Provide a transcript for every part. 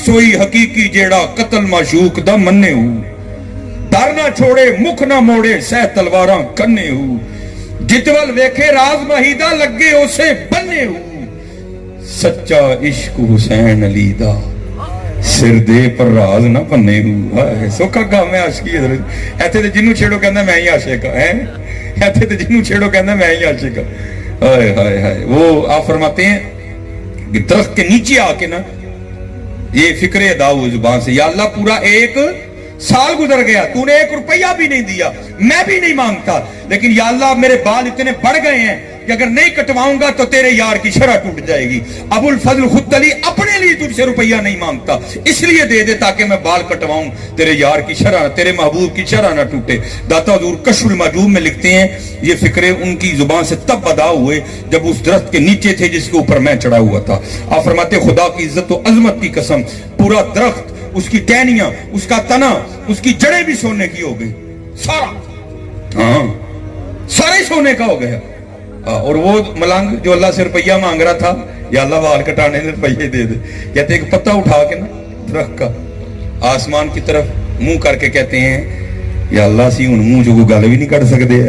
सोई हकीकी जेड़ा कतल माशूक दा मन्ने हूं दर ना छोड़े मुख ना मोड़े सह तलवारां कन्ने हूं जितवल वेखे राज महीदा लगे उसे बन्ने हूं सच्चा इश्क हुसैन अली दा सिर दे पर राज ना भन्ने हूं सौखा काम है आशिकी इत्थे ते जिन्नू छेड़ो कहंदा मैं ही आशिक है इत्थे ते जिन्नू छेड़ो कहंदा मैं ही आशिक हाय हाय हाय वो आप फरमाते हैं कि दरख्त के नीचे आके ना ये फिक्रे दाऊ जुबान से या अल्लाह पूरा एक साल गुजर गया तूने 1 रुपया भी नहीं दिया मैं भी नहीं मांगता लेकिन या अल्लाह मेरे बाल इतने बढ़ गए हैं कि अगर नहीं कटवाऊंगा तो तेरे यार की शरह टूट जाएगी अबुल फजल खुदली अपने लिए तुझसे रुपया नहीं मांगता इसलिए दे दे ताकि मैं बाल कटवाऊं तेरे यार की शरह तेरे महबूब की शरह ना टूटे। दाता हुजूर कश्फुल मजूब में लिखते हैं ये फिक्रे उनकी जुबान से तब अदा हुए जब उस दरख्त के नीचे थे जिसके ऊपर मैं चढ़ा हुआ था। आप फरमाते खुदा की इज्जत और अजमत की कसम पूरा दरख्त उसकी टहनियां उसका तना उसकी जड़ें भी सोने की हो गई सारा हाँ सारे सोने का हो गया। और वो मलंग जो अल्लाह से रुपया मांग रहा था या अल्लाह बाल कटाने में रुपये दे दे कहते एक पत्ता उठा के ना दरख्त का आसमान की तरफ मुंह करके कहते हैं या अल्लाह सी हुन मुंह जो गल भी नहीं कर सकते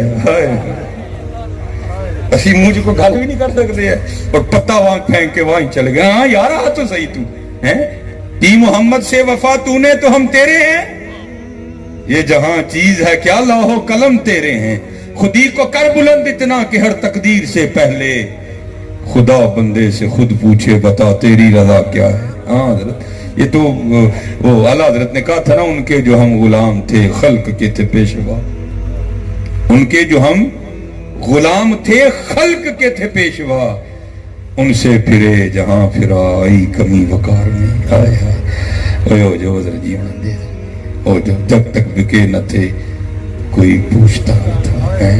असी मुंह जो गल भी नहीं कर सकते है और पत्ता वहां फेंक के वहां चले गए। हाँ यार आ तो सही तू है ती मोहम्मद से वफा तूने तो हम तेरे हैं ये जहां चीज है क्या लाहो कलम तेरे हैं खुदी को कर बुलंद इतना कि हर तकदीर से पहले खुदा बंदे से खुद पूछे बता तेरी रजा क्या है। हाँ ये तो वो आला हजरत ने कहा था ना उनके जो हम गुलाम थे खल्क के थे पेशवा उनके जो हम गुलाम थे खल्क के थे पेशवा उनसे फिरे जहां फिरा आई कमी वकार में आया जो जीवन दे और जब तक बिके न थे कोई पूछता था है